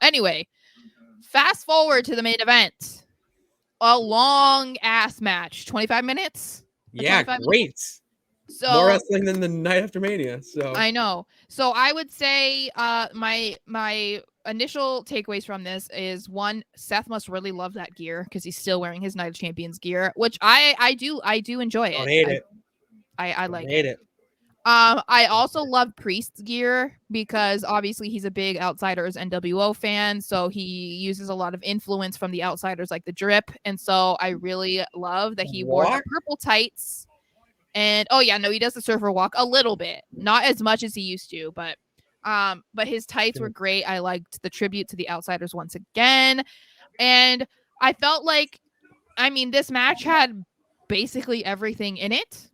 Anyway, fast forward to the main event. A long ass match, 25 minutes. Yeah, 25 great. minutes? So more wrestling than the night after Mania. So I know. So I would say my initial takeaways from this is, one, Seth must really love that gear because he's still wearing his Night of Champions gear, which I do enjoy don't it. hate it. I Don't like hate it. it. I also love Priest's gear because obviously he's a big Outsiders NWO fan, so he uses a lot of influence from the Outsiders, like the drip, and so I really love that he wore the What? purple tights. And oh yeah, no, he does the surfer walk a little bit, not as much as he used to, but his tights were great. I liked the tribute to the Outsiders once again, and I felt like, I mean, this match had basically everything in it,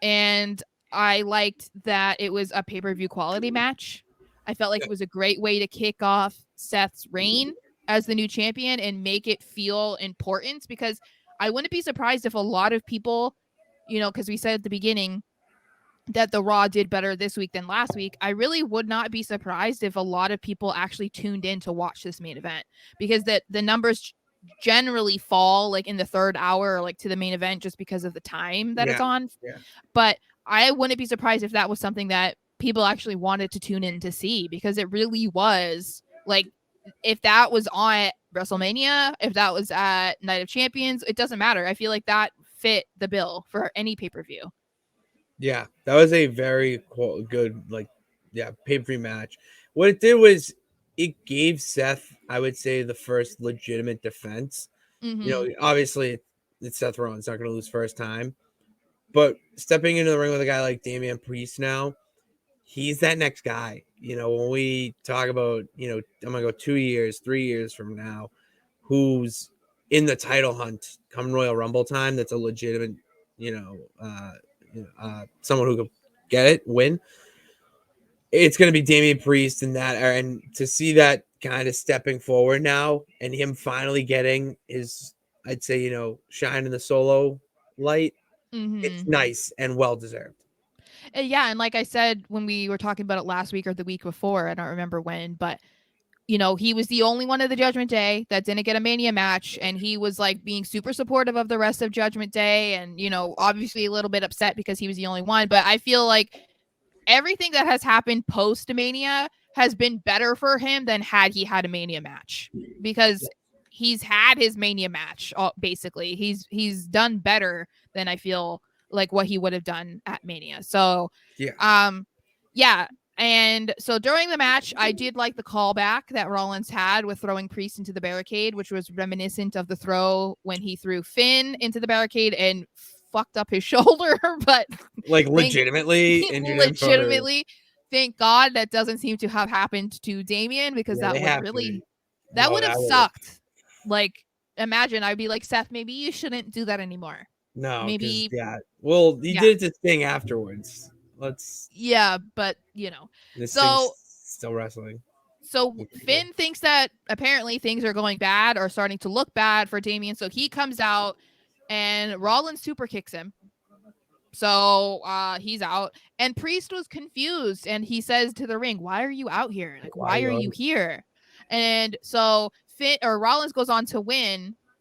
and I liked that it was a pay-per-view quality match. I felt like it was a great way to kick off Seth's reign as the new champion and make it feel important, because I wouldn't be surprised if a lot of people, because we said at the beginning that the Raw did better this week than last week. I really would not be surprised if a lot of people actually tuned in to watch this main event, because the numbers generally fall like in the third hour or like to the main event just because of the time that it's on. Yeah. But I wouldn't be surprised if that was something that people actually wanted to tune in to see, because it really was like, if that was on WrestleMania, if that was at Night of Champions, it doesn't matter. I feel like that fit the bill for any pay-per-view. Yeah, that was a very good, pay-per-view match. What it did was it gave Seth, I would say, the first legitimate defense. Mm-hmm. Obviously it's Seth Rollins, not going to lose first time, but stepping into the ring with a guy like Damian Priest now, he's that next guy. When we talk about, I'm going to go 2 years, 3 years from now, who's in the title hunt come Royal Rumble time, that's a legitimate, someone who could get it, win. It's going to be Damian Priest and to see that kind of stepping forward now and him finally getting his, I'd say, shine in the solo light. Mm-hmm. It's nice and well deserved. Yeah, and like I said when we were talking about it last week or the week before, I don't remember when, but he was the only one of the Judgment Day that didn't get a Mania match, and he was like being super supportive of the rest of Judgment Day, and obviously a little bit upset because he was the only one. But I feel like everything that has happened post Mania has been better for him than had he had a Mania match, because he's had his Mania match. Basically, he's done better than I feel like what he would have done at Mania. So, yeah. And so during the match, I did like the callback that Rollins had with throwing Priest into the barricade, which was reminiscent of the throw when he threw Finn into the barricade and fucked up his shoulder. But like legitimately injured him legitimately, thank God that doesn't seem to have happened to Damian, because that would really that would have sucked. Like, imagine, I'd be like, Seth, maybe you shouldn't do that anymore. No, maybe. Well, he did this thing afterwards. But so still wrestling. So Finn thinks that apparently things are going bad or starting to look bad for Damian, so he comes out and Rollins super kicks him. So he's out, and Priest was confused, and he says to the ring, "Why are you out here? Like, why are you here?" And so Rollins goes on to win,